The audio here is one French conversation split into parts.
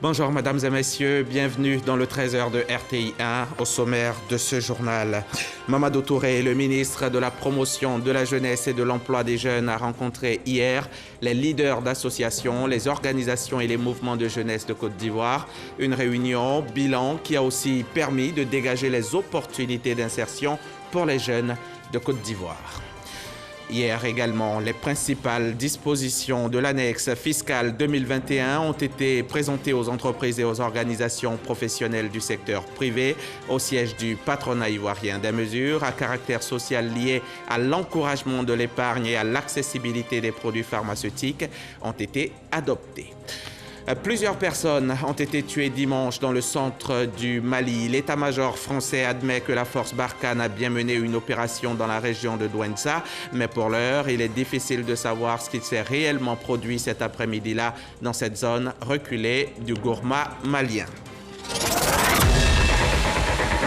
Bonjour mesdames et messieurs, bienvenue dans le 13h de RTI1 au sommaire de ce journal. Mamadou Touré, le ministre de la Promotion de la Jeunesse et de l'Emploi des Jeunes, a rencontré hier les leaders d'associations, les organisations et les mouvements de jeunesse de Côte d'Ivoire. Une réunion bilan qui a aussi permis de dégager les opportunités d'insertion pour les jeunes de Côte d'Ivoire. Hier également, les principales dispositions de l'annexe fiscale 2021 ont été présentées aux entreprises et aux organisations professionnelles du secteur privé au siège du patronat ivoirien. Des mesures à caractère social liées à l'encouragement de l'épargne et à l'accessibilité des produits pharmaceutiques ont été adoptées. Plusieurs personnes ont été tuées dimanche dans le centre du Mali. L'état-major français admet que la force Barkhane a bien mené une opération dans la région de Douentza, mais pour l'heure, il est difficile de savoir ce qui s'est réellement produit cet après-midi-là dans cette zone reculée du Gourma malien.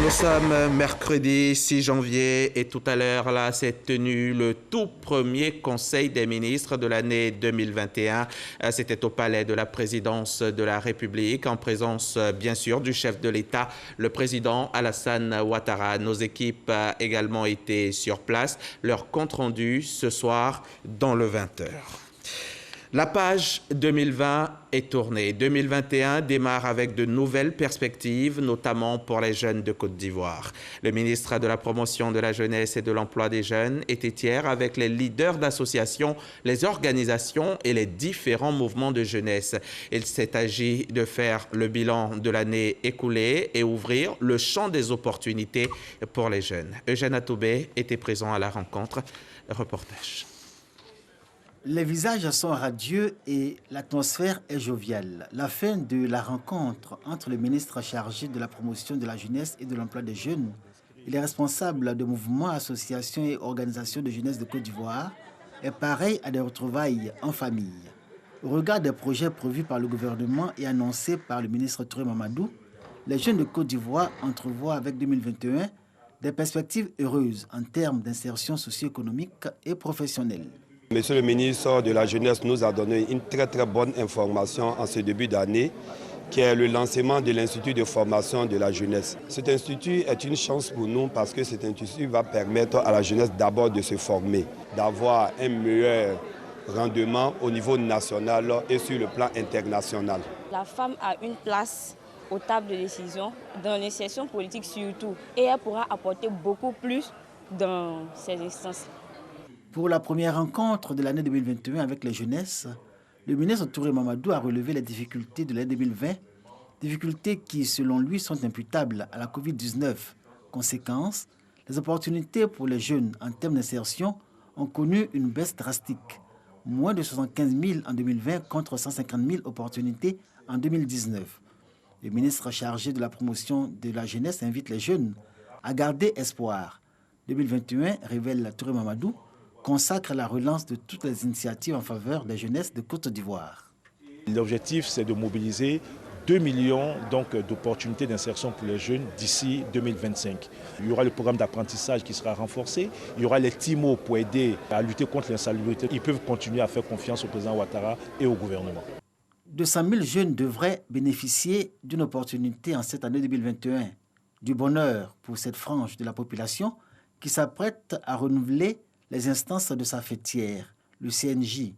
Nous sommes mercredi 6 janvier et tout à l'heure, là, s'est tenu le tout premier Conseil des ministres de l'année 2021. C'était au palais de la présidence de la République, en présence, bien sûr, du chef de l'État, le président Alassane Ouattara. Nos équipes ont également été sur place. Leur compte-rendu ce soir dans le 20h. La page 2020 est tournée. 2021 démarre avec de nouvelles perspectives, notamment pour les jeunes de Côte d'Ivoire. Le ministre de la Promotion de la Jeunesse et de l'Emploi des Jeunes était hier avec les leaders d'associations, les organisations et les différents mouvements de jeunesse. Il s'est agi de faire le bilan de l'année écoulée et ouvrir le champ des opportunités pour les jeunes. Eugène Atoubé était présent à la rencontre. Reportage. Les visages sont radieux et l'atmosphère est joviale. La fin de la rencontre entre le ministre chargé de la promotion de la jeunesse et de l'emploi des jeunes et les responsables de mouvements, associations et organisations de jeunesse de Côte d'Ivoire est pareil à des retrouvailles en famille. Au regard des projets prévus par le gouvernement et annoncés par le ministre Touré Mamadou, les jeunes de Côte d'Ivoire entrevoient avec 2021 des perspectives heureuses en termes d'insertion socio-économique et professionnelle. Monsieur le ministre de la Jeunesse nous a donné une très bonne information en ce début d'année, qui est le lancement de l'Institut de formation de la jeunesse. Cet institut est une chance pour nous parce que cet institut va permettre à la jeunesse d'abord de se former, d'avoir un meilleur rendement au niveau national et sur le plan international. La femme a une place aux tables de décision, dans les sessions politiques surtout, et elle pourra apporter beaucoup plus dans ces instances. Pour la première rencontre de l'année 2021 avec les jeunesses, le ministre Touré Mamadou a relevé les difficultés de l'année 2020, difficultés qui, selon lui, sont imputables à la Covid-19. Conséquence, les opportunités pour les jeunes en termes d'insertion ont connu une baisse drastique. Moins de 75 000 en 2020 contre 150 000 opportunités en 2019. Le ministre chargé de la promotion de la jeunesse invite les jeunes à garder espoir. 2021, révèle Touré Mamadou, consacre la relance de toutes les initiatives en faveur des jeunesses de Côte d'Ivoire. L'objectif, c'est de mobiliser 2 millions d'opportunités d'insertion pour les jeunes d'ici 2025. Il y aura le programme d'apprentissage qui sera renforcé. Il y aura les TIMO pour aider à lutter contre l'insalubrité. Ils peuvent continuer à faire confiance au président Ouattara et au gouvernement. 200 000 jeunes devraient bénéficier d'une opportunité en cette année 2021. Du bonheur pour cette frange de la population qui s'apprête à renouveler les instances de sa fêtière. Le CNJ,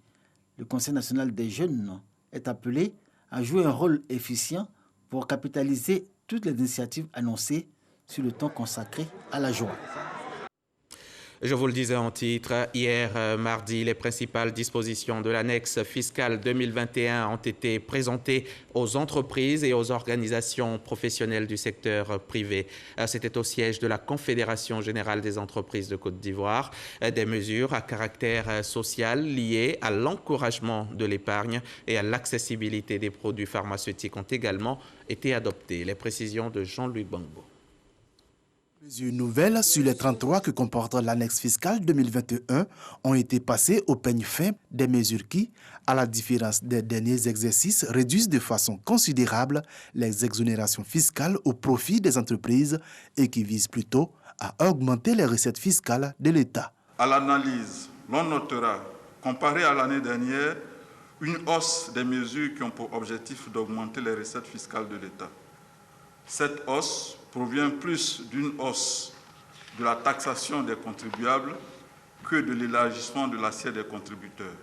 le Conseil national des jeunes, est appelé à jouer un rôle efficient pour capitaliser toutes les initiatives annoncées sur le temps consacré à la joie. Je vous le disais en titre, hier mardi, les principales dispositions de l'annexe fiscale 2021 ont été présentées aux entreprises et aux organisations professionnelles du secteur privé. C'était au siège de la Confédération générale des entreprises de Côte d'Ivoire. Des mesures à caractère social liées à l'encouragement de l'épargne et à l'accessibilité des produits pharmaceutiques ont également été adoptées. Les précisions de Jean-Louis Bangbo. Plusieurs nouvelles sur les 33 que comporte l'annexe fiscale 2021 ont été passées au peigne fin, des mesures qui, à la différence des derniers exercices, réduisent de façon considérable les exonérations fiscales au profit des entreprises et qui visent plutôt à augmenter les recettes fiscales de l'État. À l'analyse, l'on notera, comparé à l'année dernière, une hausse des mesures qui ont pour objectif d'augmenter les recettes fiscales de l'État. Cette hausse provient plus d'une hausse de la taxation des contribuables que de l'élargissement de l'assiette des contributeurs.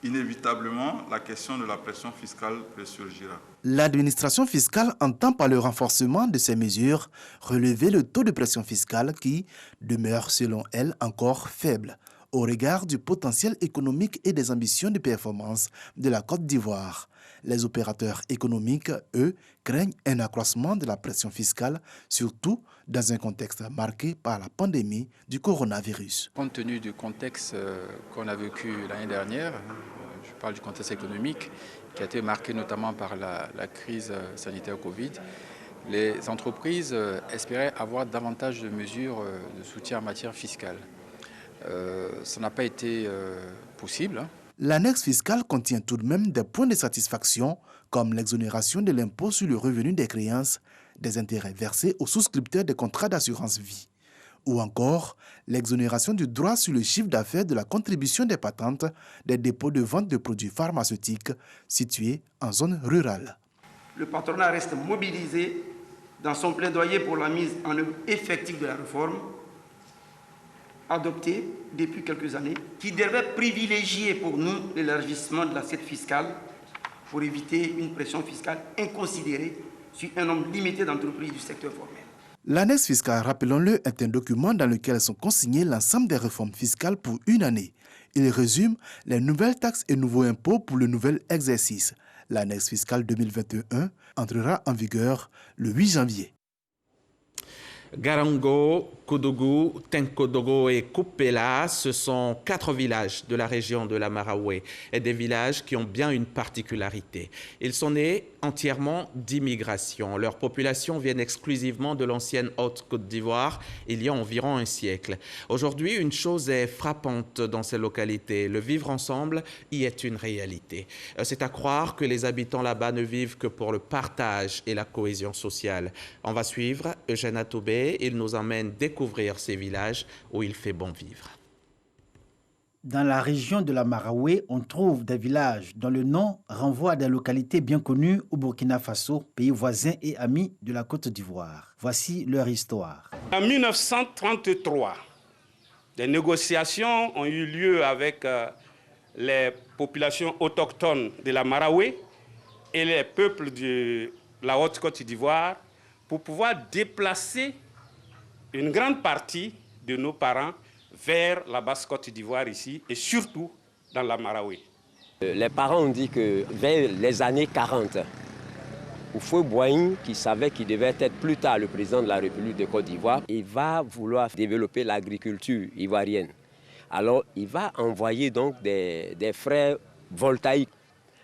Inévitablement, la question de la pression fiscale ressurgira. L'administration fiscale entend par le renforcement de ces mesures relever le taux de pression fiscale qui demeure selon elle encore faible au regard du potentiel économique et des ambitions de performance de la Côte d'Ivoire. Les opérateurs économiques, eux, craignent un accroissement de la pression fiscale, surtout dans un contexte marqué par la pandémie du coronavirus. Compte tenu du contexte qu'on a vécu l'année dernière, je parle du contexte économique, qui a été marqué notamment par la crise sanitaire Covid, les entreprises espéraient avoir davantage de mesures de soutien en matière fiscale. Ça n'a pas été possible. L'annexe fiscale contient tout de même des points de satisfaction, comme l'exonération de l'impôt sur le revenu des créances, des intérêts versés aux souscripteurs des contrats d'assurance vie, ou encore l'exonération du droit sur le chiffre d'affaires de la contribution des patentes des dépôts de vente de produits pharmaceutiques situés en zone rurale. Le patronat reste mobilisé dans son plaidoyer pour la mise en œuvre effective de la réforme adoptée depuis quelques années, qui devait privilégier pour nous l'élargissement de l'assiette fiscale pour éviter une pression fiscale inconsidérée sur un nombre limité d'entreprises du secteur formel. L'annexe fiscale, rappelons-le, est un document dans lequel sont consignées l'ensemble des réformes fiscales pour une année. Il résume les nouvelles taxes et nouveaux impôts pour le nouvel exercice. L'annexe fiscale 2021 entrera en vigueur le 8 janvier. Garango, Koudougou, Tenkodogo et Koupela, ce sont 4 villages de la région de la Maraoué et des villages qui ont bien une particularité. Ils sont nés entièrement d'immigration. Leur population vient exclusivement de l'ancienne Haute-Côte d'Ivoire il y a environ un siècle. Aujourd'hui, une chose est frappante dans ces localités. Le vivre ensemble y est une réalité. C'est à croire que les habitants là-bas ne vivent que pour le partage et la cohésion sociale. On va suivre Eugène Atoubé. Il nous emmène découvrir ces villages où il fait bon vivre. Dans la région de la Maraoué, on trouve des villages dont le nom renvoie à des localités bien connues au Burkina Faso, pays voisin et ami de la Côte d'Ivoire. Voici leur histoire. En 1933, des négociations ont eu lieu avec les populations autochtones de la Maraoué et les peuples de la Haute-Côte d'Ivoire pour pouvoir déplacer une grande partie de nos parents vers la Basse-Côte d'Ivoire ici et surtout dans la Maraoué. Les parents ont dit que vers les années 40, Houphouët-Boigny, qui savait qu'il devait être plus tard le président de la République de Côte d'Ivoire, il va vouloir développer l'agriculture ivoirienne. Alors il va envoyer donc des frères voltaïques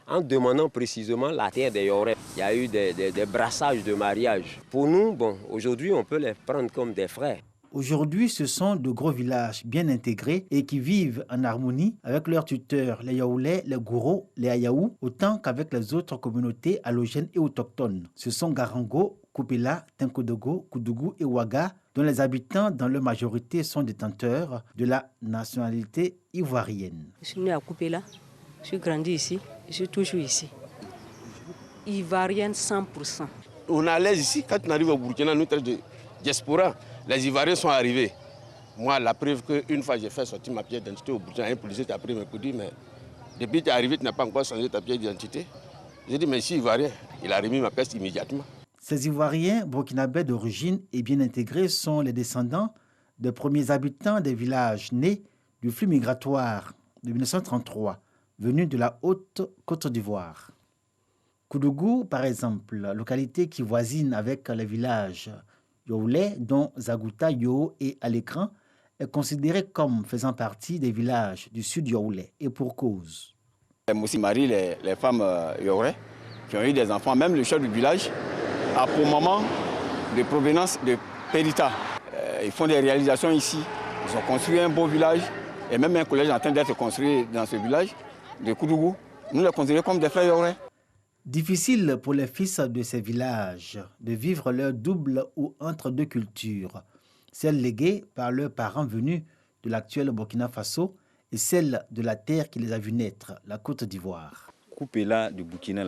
en demandant précisément la terre des Yoré. Il y a eu des brassages de mariage. Pour nous, bon, aujourd'hui, on peut les prendre comme des frères. Aujourd'hui, ce sont de gros villages bien intégrés et qui vivent en harmonie avec leurs tuteurs, les Yaoulais, les Gouro, les Ayaou, autant qu'avec les autres communautés allogènes et autochtones. Ce sont Garango, Koupela, Tenkodogo, Koudougou et Ouaga, dont les habitants, dans leur majorité, sont détenteurs de la nationalité ivoirienne. Je suis née à Koupela, je suis grandi ici, je suis toujours ici. Ivoirienne 100%. On est à l'aise ici, quand on arrive au Burkina, nous traitons de diaspora. Les Ivoiriens sont arrivés. Moi, la preuve qu'une fois j'ai fait sortir ma pièce d'identité au Burkina, un policier t'a pris mes coups, mais depuis que tu es arrivé, tu n'as pas encore changé ta pièce d'identité. J'ai dit, mais je suis Ivoirien. Il a remis ma pièce immédiatement. Ces Ivoiriens burkinabés d'origine et bien intégrés sont les descendants des premiers habitants des villages nés du flux migratoire de 1933, venus de la Haute-Côte d'Ivoire. Koudougou, par exemple, localité qui voisine avec les villages Yaoulé, dont Zagouta, Yo et Alécran, est considéré comme faisant partie des villages du sud Yaoulé, et pour cause. Moussi marie les femmes Yaoulé qui ont eu des enfants, même le chef du village a pour moment de provenance de Périta. Ils font des réalisations ici, ils ont construit un beau village, et même un collège est en train d'être construit dans ce village de Koudougou. Nous les considérons comme des frères Yaoulé. Difficile pour les fils de ces villages de vivre leur double ou entre deux cultures, celle léguée par leurs parents venus de l'actuel Burkina Faso et celle de la terre qui les a vus naître, la Côte d'Ivoire. Coupé-là du Burkina,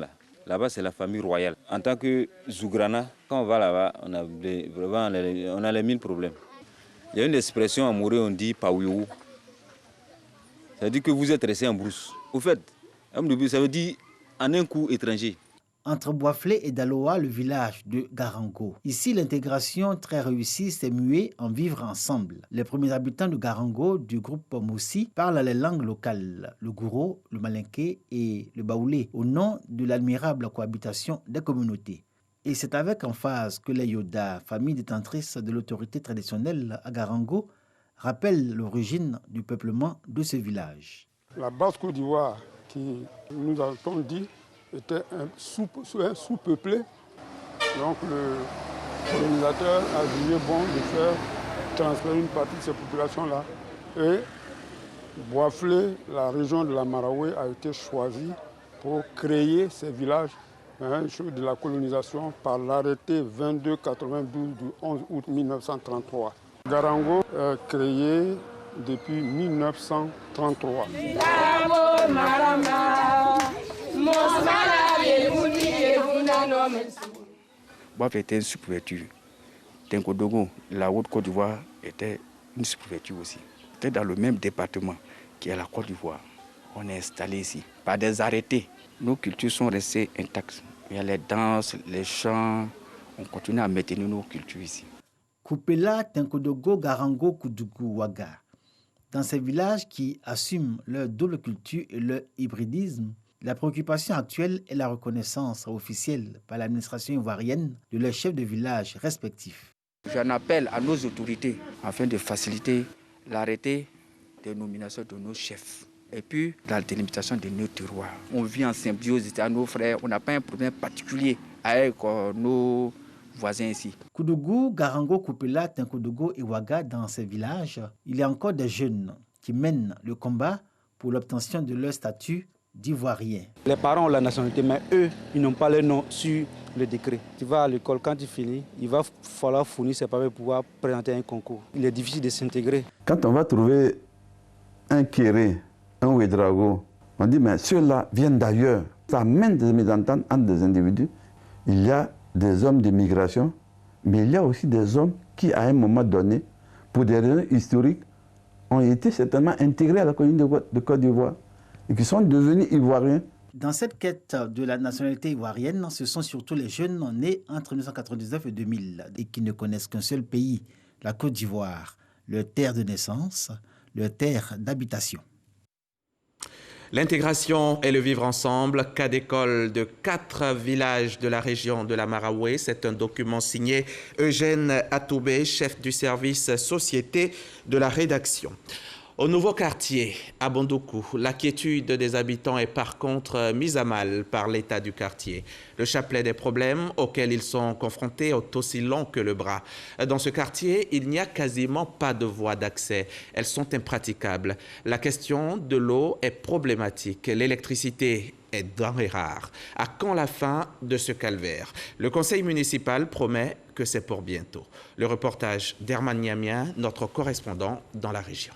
là-bas c'est la famille royale. En tant que Zougrana, quand on va là-bas, on a les 1000 problèmes. Il y a une expression en Moré, on dit Paouiou. Ça veut dire que vous êtes resté en brousse. Au fait, ça veut dire en un coup étranger. Entre Boisflé et Daloa, le village de Garango. Ici, l'intégration très réussie s'est muée en vivre ensemble. Les premiers habitants de Garango, du groupe Moussi, parlent les langues locales, le gouro, le malinké et le baoulé, au nom de l'admirable cohabitation des communautés. Et c'est avec emphase que les Yoda, famille détentrice de l'autorité traditionnelle à Garango, rappellent l'origine du peuplement de ce village. La Basse-Côte d'Ivoire, qui nous a-t-on dit, était un sous-peuplé. Donc le colonisateur a jugé bon de faire transférer une partie de ces populations-là. Et Boisflé, la région de la Maraoué, a été choisie pour créer ces villages de la colonisation par l'arrêté 2292 du 11 août 1933. Garango est créé depuis 1933. Boif était une sous-préfecture. Tenkodogo, la Haute-Côte d'Ivoire, était une sous-préfecture aussi. C'était dans le même département qui est la Côte d'Ivoire. On est installé ici par des arrêtés. Nos cultures sont restées intactes. Il y a les danses, les chants. On continue à maintenir nos cultures ici. Koupela, Tenkodogo, Garango, Koudougou, Ouaga. Dans ces villages qui assument leur double culture et leur hybridisme, la préoccupation actuelle est la reconnaissance officielle par l'administration ivoirienne de leurs chefs de village respectifs. J'en appelle à nos autorités afin de faciliter l'arrêté des nominations de nos chefs et puis la délimitation de nos terroirs. On vit en symbiose à nos frères, on n'a pas un problème particulier avec nos voisins ici. Koudougou, Garango, Koupela, Tenkodogo et Ouaga, dans ces villages, il y a encore des jeunes qui mènent le combat pour l'obtention de leur statut d'Ivoirien. Les parents ont la nationalité, mais eux, ils n'ont pas leur nom sur le décret. Tu vas à l'école, quand tu finis, il va falloir fournir ses papiers pour pouvoir présenter un concours. Il est difficile de s'intégrer. Quand on va trouver un Kéré, un Ouedraogo, on dit, mais ceux-là viennent d'ailleurs. Ça amène des mésententes entre des individus. Il y a des hommes d'immigration, mais il y a aussi des hommes qui, à un moment donné, pour des raisons historiques, ont été certainement intégrés à la colonie de Côte d'Ivoire et qui sont devenus ivoiriens. Dans cette quête de la nationalité ivoirienne, ce sont surtout les jeunes nés entre 1999 et 2000 et qui ne connaissent qu'un seul pays, la Côte d'Ivoire, leur terre de naissance, leur terre d'habitation. L'intégration et le vivre ensemble, cas d'école de 4 villages de la région de la Maraoué. C'est un document signé Eugène Atoubé, chef du service société de la rédaction. Au nouveau quartier, à Bondoukou, l'inquiétude des habitants est par contre mise à mal par l'état du quartier. Le chapelet des problèmes auxquels ils sont confrontés est aussi long que le bras. Dans ce quartier, il n'y a quasiment pas de voies d'accès. Elles sont impraticables. La question de l'eau est problématique. L'électricité est denrée rare. À quand la fin de ce calvaire? Le conseil municipal promet que c'est pour bientôt. Le reportage d'Herman Niamien, notre correspondant dans la région.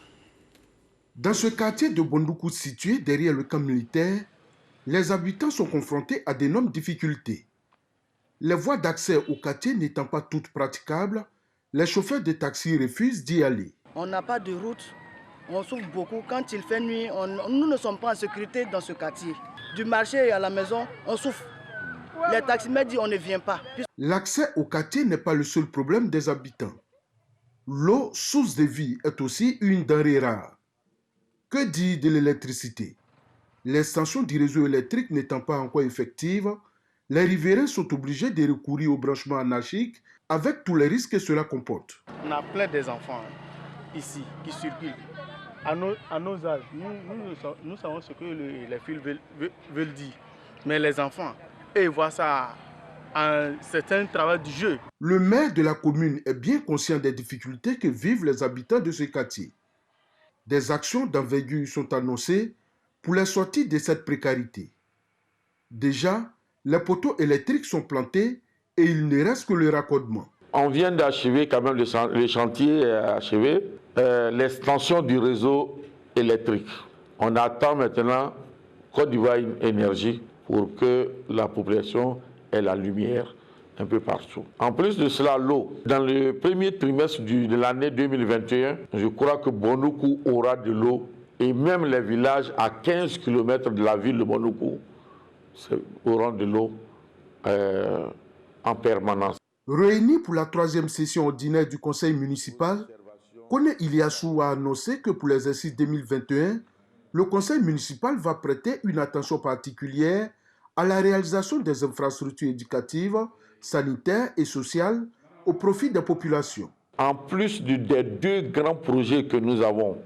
Dans ce quartier de Bondoukou situé derrière le camp militaire, les habitants sont confrontés à d'énormes difficultés. Les voies d'accès au quartier n'étant pas toutes praticables, les chauffeurs de taxi refusent d'y aller. On n'a pas de route, on souffre beaucoup. Quand il fait nuit, nous ne sommes pas en sécurité dans ce quartier. Du marché à la maison, on souffre. Les taximètres disent on ne vient pas. L'accès au quartier n'est pas le seul problème des habitants. L'eau, source de vie, est aussi une denrée rare. Que dire de l'électricité? L'extension du réseau électrique n'étant pas encore effective, les riverains sont obligés de recourir au branchement anarchique avec tous les risques que cela comporte. On a plein des enfants ici qui circulent. À nos âges, nous savons ce que les fils veulent dire. Mais les enfants, ils voient ça c'est un travail du jeu. Le maire de la commune est bien conscient des difficultés que vivent les habitants de ce quartier. Des actions d'envergure sont annoncées pour les sortir de cette précarité. Déjà, les poteaux électriques sont plantés et il ne reste que le raccordement. On vient d'achever quand même le chantier achevé. L'extension du réseau électrique. On attend maintenant Côte d'Ivoire Énergie pour que la population ait la lumière un peu partout. En plus de cela, l'eau. Dans le premier trimestre de l'année 2021, je crois que Bondoukou aura de l'eau et même les villages à 15 km de la ville de Bondoukou auront de l'eau en permanence. Réunis pour la 3e session ordinaire du conseil municipal, Kone Iliassou a annoncé que pour l'exercice 2021, le conseil municipal va prêter une attention particulière à la réalisation des infrastructures éducatives, sanitaires et sociales au profit des populations. En plus des 2 grands projets que nous avons,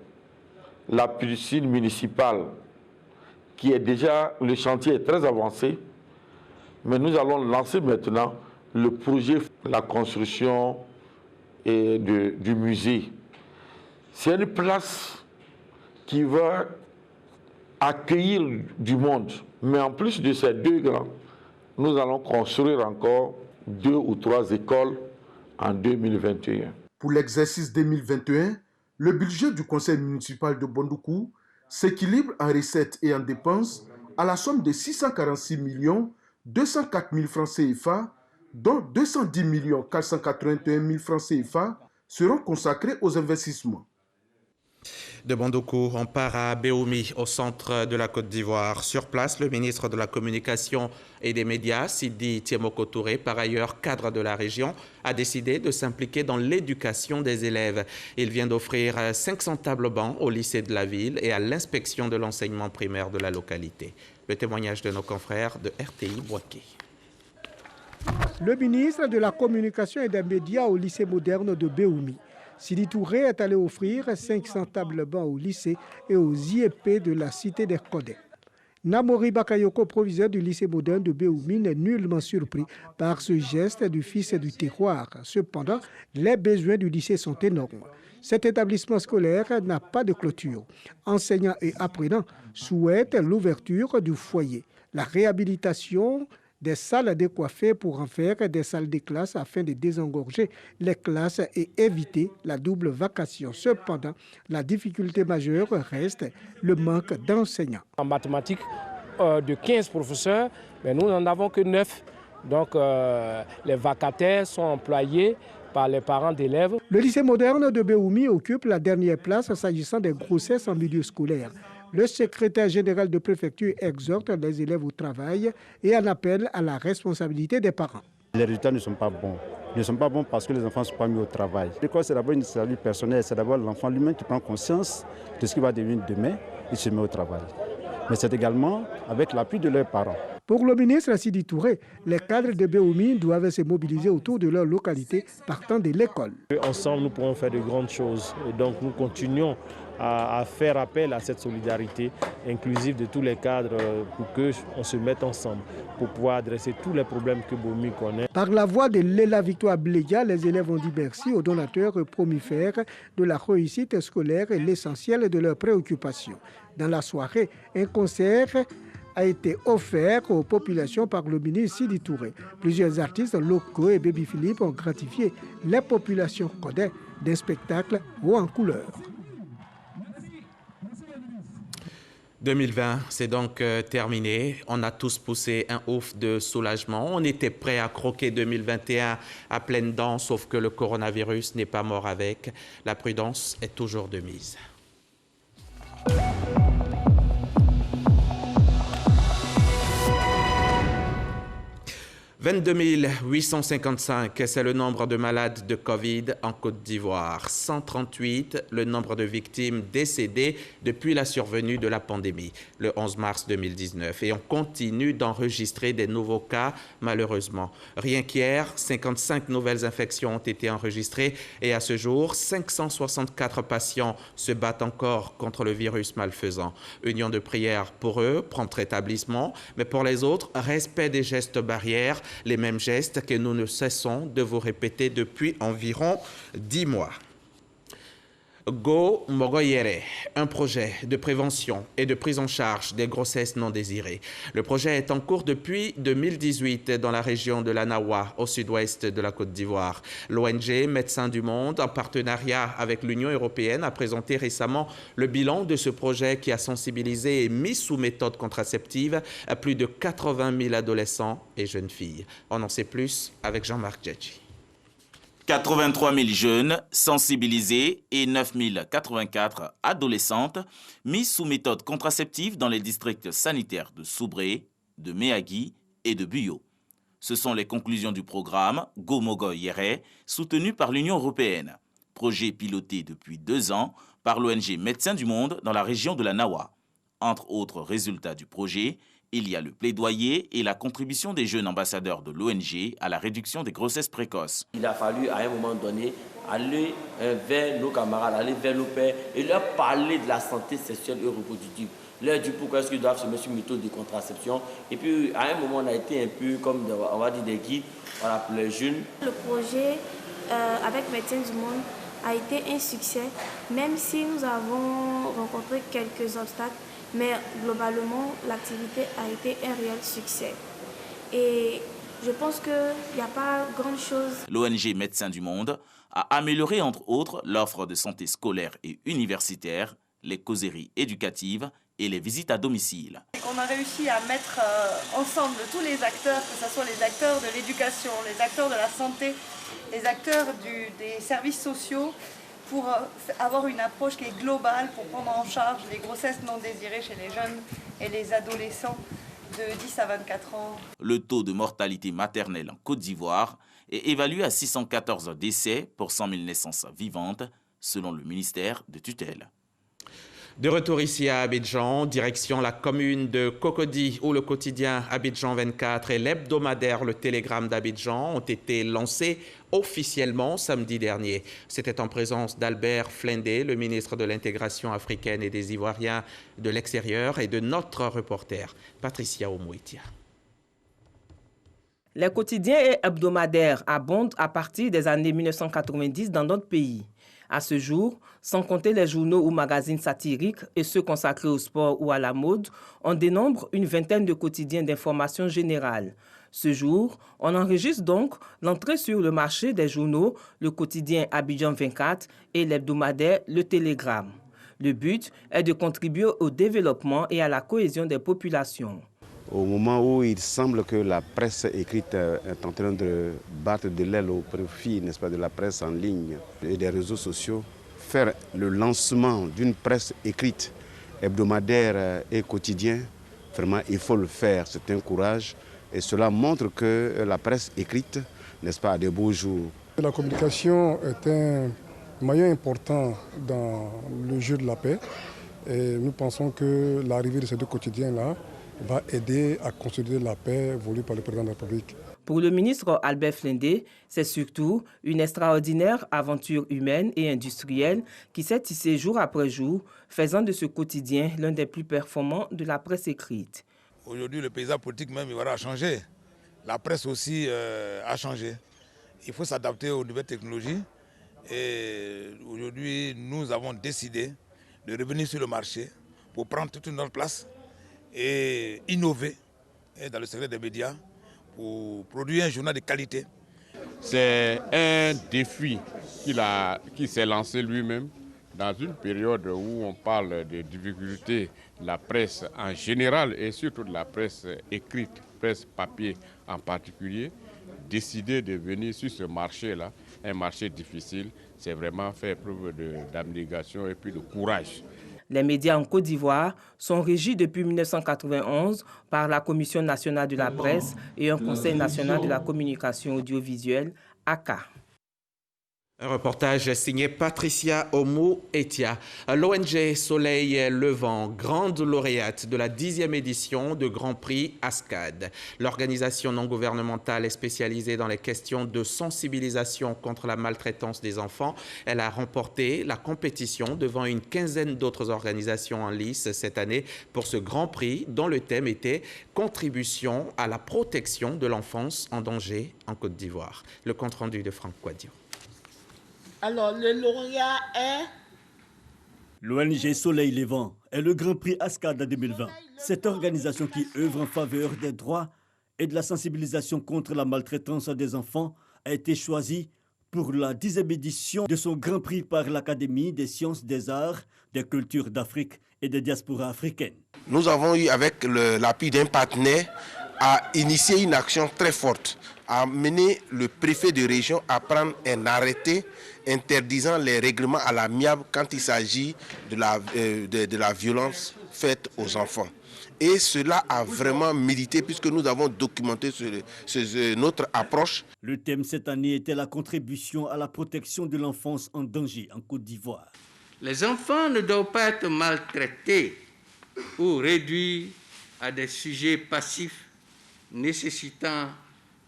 la piscine municipale, qui est déjà, le chantier est très avancé, mais nous allons lancer maintenant le projet, la construction du musée. C'est une place qui va accueillir du monde. Mais en plus de ces 2 grands, nous allons construire encore 2 ou 3 écoles en 2021. Pour l'exercice 2021, le budget du conseil municipal de Bondoukou s'équilibre en recettes et en dépenses à la somme de 646 204 000 francs CFA, dont 210 481 000 francs CFA seront consacrés aux investissements. De Bondoukou, on part à Béoumi, au centre de la Côte d'Ivoire. Sur place, le ministre de la Communication et des Médias, Sidi Tiemoko Touré, par ailleurs cadre de la région, a décidé de s'impliquer dans l'éducation des élèves. Il vient d'offrir 500 tables bancs au lycée de la ville et à l'inspection de l'enseignement primaire de la localité. Le témoignage de nos confrères de RTI Boaké. Le ministre de la Communication et des Médias au lycée moderne de Béoumi. Sidi Touré est allé offrir 500 tables bancs au lycée et aux IEP de la cité des Codets. Namori Bakayoko, proviseur du lycée moderne de Béoumi, n'est nullement surpris par ce geste du fils du terroir. Cependant, les besoins du lycée sont énormes. Cet établissement scolaire n'a pas de clôture. Enseignants et apprenants souhaitent l'ouverture du foyer, la réhabilitation des salles décoiffées pour en faire des salles de classe afin de désengorger les classes et éviter la double vacation. Cependant, la difficulté majeure reste le manque d'enseignants. En mathématiques, de 15 professeurs, mais nous n'en avons que 9. Donc les vacataires sont employés par les parents d'élèves. Le lycée moderne de Béoumi occupe la dernière place s'agissant des grossesses en milieu scolaire. Le secrétaire général de préfecture exhorte les élèves au travail et en appelle à la responsabilité des parents. Les résultats ne sont pas bons. Ils ne sont pas bons parce que les enfants ne sont pas mis au travail. L'école, c'est d'abord une initiative personnelle. C'est d'abord l'enfant lui-même qui prend conscience de ce qu'il va devenir demain et se met au travail. Mais c'est également avec l'appui de leurs parents. Pour le ministre Sidi Touré, les cadres de Béoumi doivent se mobiliser autour de leur localité partant de l'école. Ensemble, nous pourrons faire de grandes choses. Et donc, nous continuons à faire appel à cette solidarité inclusive de tous les cadres pour qu'on se mette ensemble pour pouvoir adresser tous les problèmes que Béoumi connaît. Par la voix de Léla Victoire Bléga, les élèves ont dit merci aux donateurs promifères de la réussite scolaire et l'essentiel de leurs préoccupations. Dans la soirée, un concert a été offert aux populations par le ministre Sidi Touré. Plusieurs artistes locaux et Baby Philippe ont gratifié les populations codées d'un spectacle haut en couleur. 2020, c'est donc terminé. On a tous poussé un ouf de soulagement. On était prêt à croquer 2021 à pleines dents, sauf que le coronavirus n'est pas mort avec. La prudence est toujours de mise. 22 855, c'est le nombre de malades de Covid en Côte d'Ivoire. 138, le nombre de victimes décédées depuis la survenue de la pandémie, le 11 mars 2019. Et on continue d'enregistrer des nouveaux cas, malheureusement. Rien qu'hier, 55 nouvelles infections ont été enregistrées et à ce jour, 564 patients se battent encore contre le virus malfaisant. Union de prière pour eux, prompt rétablissement, mais pour les autres, respect des gestes barrières, les mêmes gestes que nous ne cessons de vous répéter depuis environ 10 mois. Go Mogoyere, un projet de prévention et de prise en charge des grossesses non désirées. Le projet est en cours depuis 2018 dans la région de la Nawa, au sud-ouest de la Côte d'Ivoire. L'ONG Médecins du Monde, en partenariat avec l'Union européenne, a présenté récemment le bilan de ce projet qui a sensibilisé et mis sous méthode contraceptive à plus de 80 000 adolescents et jeunes filles. On en sait plus avec Jean-Marc Djedji. 83 000 jeunes sensibilisés et 9 084 adolescentes mises sous méthode contraceptive dans les districts sanitaires de Soubré, de Méagui et de Buyo. Ce sont les conclusions du programme Go Mogoyere, soutenu par l'Union européenne. Projet piloté depuis 2 ans par l'ONG Médecins du Monde dans la région de la Nawa. Entre autres résultats du projet, il y a le plaidoyer et la contribution des jeunes ambassadeurs de l'ONG à la réduction des grossesses précoces. Il a fallu à un moment donné aller vers nos camarades, aller vers nos pères et leur parler de la santé sexuelle et reproductive. Leur dire pourquoi est-ce qu'ils doivent se mettre sur une méthode de contraception. Et puis à un moment on a été un peu comme on va dire des guides pour les jeunes. Le projet avec Médecins du Monde a été un succès, même si nous avons rencontré quelques obstacles. Mais globalement, l'activité a été un réel succès. Et je pense qu'il n'y a pas grand-chose. L'ONG Médecins du Monde a amélioré, entre autres, l'offre de santé scolaire et universitaire, les causeries éducatives et les visites à domicile. On a réussi à mettre ensemble tous les acteurs, que ce soit les acteurs de l'éducation, les acteurs de la santé, les acteurs des services sociaux, pour avoir une approche qui est globale pour prendre en charge les grossesses non désirées chez les jeunes et les adolescents de 10 à 24 ans. Le taux de mortalité maternelle en Côte d'Ivoire est évalué à 614 décès pour 100 000 naissances vivantes, selon le ministère de tutelle. De retour ici à Abidjan, direction la commune de Cocody, où le quotidien Abidjan 24 et l'hebdomadaire Le Télégramme d'Abidjan ont été lancés officiellement samedi dernier. C'était en présence d'Albert Flindé, le ministre de l'Intégration africaine et des Ivoiriens de l'extérieur, et de notre reporter, Patricia Omouitia. Les quotidiens et hebdomadaires abondent à partir des années 1990 dans notre pays. À ce jour, sans compter les journaux ou magazines satiriques et ceux consacrés au sport ou à la mode, on dénombre une vingtaine de quotidiens d'information générale. Ce jour, on enregistre donc l'entrée sur le marché des journaux, le quotidien Abidjan 24 et l'hebdomadaire Le Télégramme. Le but est de contribuer au développement et à la cohésion des populations. Au moment où il semble que la presse écrite est en train de battre de l'aile au profit, n'est-ce pas, de la presse en ligne et des réseaux sociaux, faire le lancement d'une presse écrite, hebdomadaire et quotidien, vraiment il faut le faire, c'est un courage et cela montre que la presse écrite, n'est-ce pas, a des beaux jours. La communication est un maillon important dans le jeu de la paix et nous pensons que l'arrivée de ces deux quotidiens-là va aider à consolider la paix voulue par le président de la République. Pour le ministre Albert Flindé, c'est surtout une extraordinaire aventure humaine et industrielle qui s'est tissée jour après jour, faisant de ce quotidien l'un des plus performants de la presse écrite. Aujourd'hui, le paysage politique même a changé. La presse aussi a changé. Il faut s'adapter aux nouvelles technologies. Et aujourd'hui, nous avons décidé de revenir sur le marché pour prendre toute notre place et innover dans le secteur des médias pour produire un journal de qualité. C'est un défi qui s'est lancé lui-même dans une période où on parle des difficultés de la presse en général et surtout de la presse écrite, presse papier en particulier. Décider de venir sur ce marché-là, un marché difficile, c'est vraiment faire preuve d'abnégation et puis de courage. Les médias en Côte d'Ivoire sont régis depuis 1991 par la Commission nationale de la presse et un Conseil national de la communication audiovisuelle, ACA. Un reportage signé Patricia Omouitia. L'ONG Soleil Levant, grande lauréate de la 10e édition de Grand Prix ASCAD. L'organisation non gouvernementale est spécialisée dans les questions de sensibilisation contre la maltraitance des enfants. Elle a remporté la compétition devant une quinzaine d'autres organisations en lice cette année pour ce Grand Prix dont le thème était « Contribution à la protection de l'enfance en danger en Côte d'Ivoire ». Le compte-rendu de Franck Quadio. Alors, le lauréat est L'ONG Soleil Levant est le Grand Prix ASCAD 2020. Cette organisation qui œuvre en faveur des droits et de la sensibilisation contre la maltraitance des enfants a été choisie pour la 10e édition de son Grand Prix par l'Académie des sciences, des arts, des cultures d'Afrique et des diasporas africaines. Nous avons eu, avec l'appui d'un partenaire, à initier une action très forte, à amener le préfet de région à prendre un arrêté interdisant les règlements à l'amiable quand il s'agit de la violence faite aux enfants. Et cela a vraiment milité puisque nous avons documenté notre approche. Le thème cette année était la contribution à la protection de l'enfance en danger en Côte d'Ivoire. Les enfants ne doivent pas être maltraités ou réduits à des sujets passifs nécessitant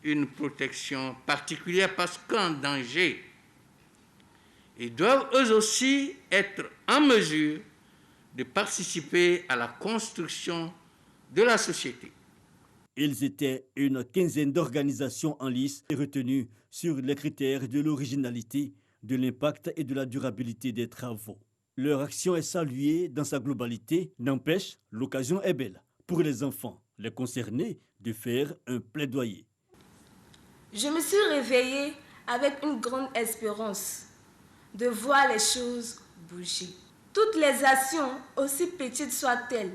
une protection particulière parce qu'en danger, ils doivent eux aussi être en mesure de participer à la construction de la société. Ils étaient une quinzaine d'organisations en lice retenues sur les critères de l'originalité, de l'impact et de la durabilité des travaux. Leur action est saluée dans sa globalité. N'empêche, l'occasion est belle pour les enfants, les concernés, de faire un plaidoyer. Je me suis réveillée avec une grande espérance de voir les choses bouger. Toutes les actions, aussi petites soient-elles,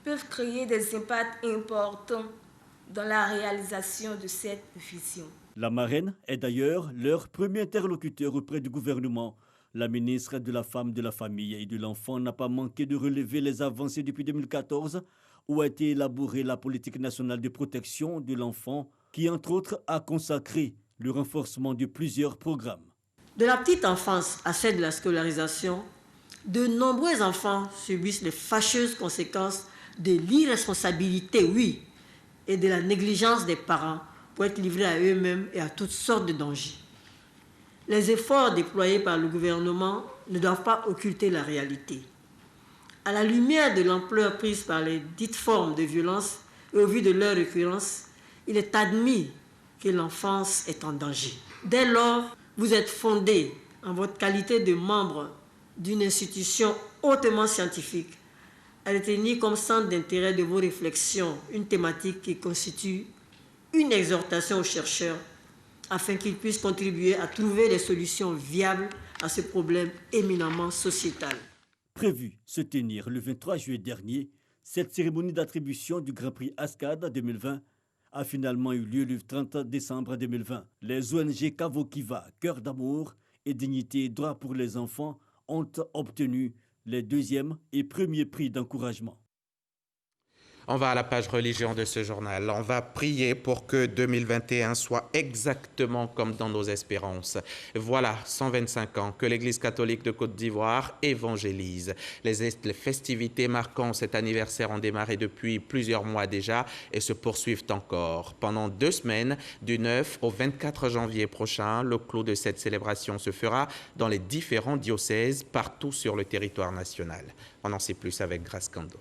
peuvent créer des impacts importants dans la réalisation de cette vision. La marraine est d'ailleurs leur premier interlocuteur auprès du gouvernement. La ministre de la Femme, de la Famille et de l'Enfant n'a pas manqué de relever les avancées depuis 2014, où a été élaborée la politique nationale de protection de l'enfant, qui entre autres a consacré le renforcement de plusieurs programmes. De la petite enfance à celle de la scolarisation, de nombreux enfants subissent les fâcheuses conséquences de l'irresponsabilité, oui, et de la négligence des parents pour être livrés à eux-mêmes et à toutes sortes de dangers. Les efforts déployés par le gouvernement ne doivent pas occulter la réalité. À la lumière de l'ampleur prise par les dites formes de violence et au vu de leur récurrence, il est admis que l'enfance est en danger. Dès lors, vous êtes fondé, en votre qualité de membre d'une institution hautement scientifique, à retenir comme centre d'intérêt de vos réflexions une thématique qui constitue une exhortation aux chercheurs afin qu'ils puissent contribuer à trouver des solutions viables à ce problème éminemment sociétal. Prévu se tenir le 23 juillet dernier, cette cérémonie d'attribution du Grand Prix ASCAD 2020 a finalement eu lieu le 30 décembre 2020. Les ONG Kavokiva, Cœur d'amour et Dignité et Droits pour les enfants ont obtenu les 2e et 1er prix d'encouragement. On va à la page religion de ce journal. On va prier pour que 2021 soit exactement comme dans nos espérances. Voilà 125 ans que l'Église catholique de Côte d'Ivoire évangélise. Les festivités marquant cet anniversaire ont démarré depuis plusieurs mois déjà et se poursuivent encore. Pendant 2 semaines, du 9 au 24 janvier prochain, le clou de cette célébration se fera dans les différents diocèses partout sur le territoire national. On en sait plus avec Grace Kando.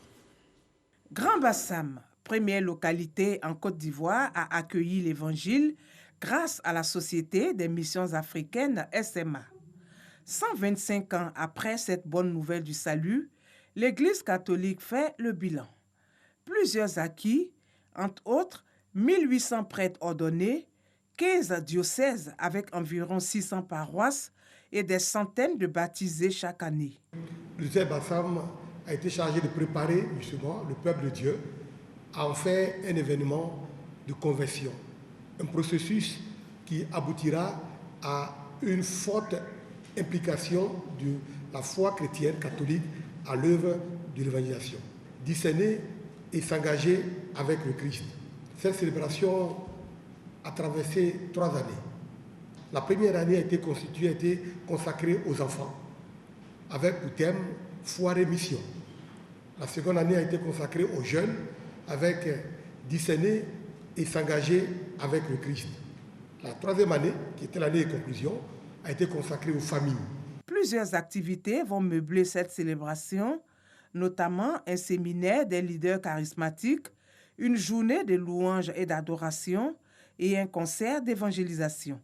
Grand Bassam, première localité en Côte d'Ivoire, a accueilli l'Évangile grâce à la Société des missions africaines SMA. 125 ans après cette bonne nouvelle du salut, l'Église catholique fait le bilan. Plusieurs acquis, entre autres 1800 prêtres ordonnés, 15 diocèses avec environ 600 paroisses et des centaines de baptisés chaque année. Le diocèse Bassam a été chargé de préparer justement le peuple de Dieu à en faire un événement de conversion, un processus qui aboutira à une forte implication de la foi chrétienne catholique à l'œuvre de l'évangélisation, discerner et s'engager avec le Christ. Cette célébration a traversé 3 années. La première année a été consacrée aux enfants, avec pour thème foi et mission. La seconde année a été consacrée aux jeunes, avec discerner et s'engager avec le Christ. La 3e année, qui était l'année de conclusion, a été consacrée aux familles. Plusieurs activités vont meubler cette célébration, notamment un séminaire des leaders charismatiques, une journée de louanges et d'adoration et un concert d'évangélisation.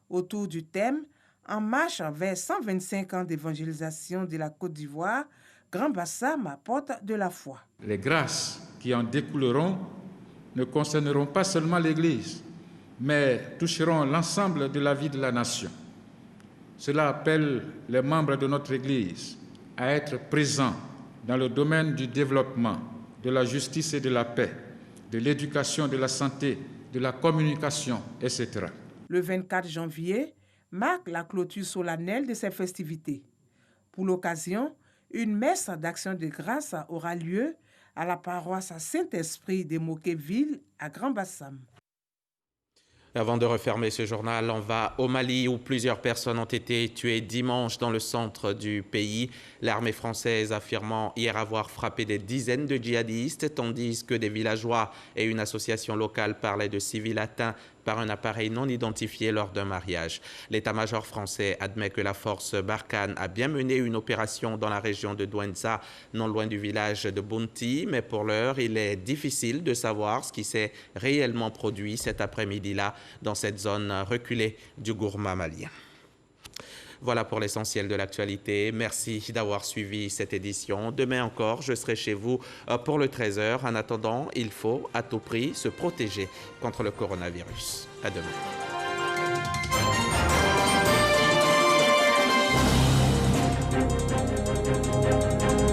Autour du thème « En marche vers 125 ans d'évangélisation de la Côte d'Ivoire » Grand Bassam apporte de la foi. Les grâces qui en découleront ne concerneront pas seulement l'Église, mais toucheront l'ensemble de la vie de la nation. Cela appelle les membres de notre Église à être présents dans le domaine du développement, de la justice et de la paix, de l'éducation, de la santé, de la communication, etc. Le 24 janvier marque la clôture solennelle de ces festivités. Pour l'occasion, une messe d'action de grâce aura lieu à la paroisse Saint-Esprit de Mokéville à Grand Bassam. Avant de refermer ce journal, on va au Mali où plusieurs personnes ont été tuées dimanche dans le centre du pays. L'armée française affirmant hier avoir frappé des dizaines de djihadistes, tandis que des villageois et une association locale parlaient de civils atteints par un appareil non identifié lors d'un mariage. L'état-major français admet que la force Barkhane a bien mené une opération dans la région de Douentza, non loin du village de Bounti, mais pour l'heure, il est difficile de savoir ce qui s'est réellement produit cet après-midi-là dans cette zone reculée du Gourma malien. Voilà pour l'essentiel de l'actualité. Merci d'avoir suivi cette édition. Demain encore, je serai chez vous pour le 13h. En attendant, il faut à tout prix se protéger contre le coronavirus. À demain.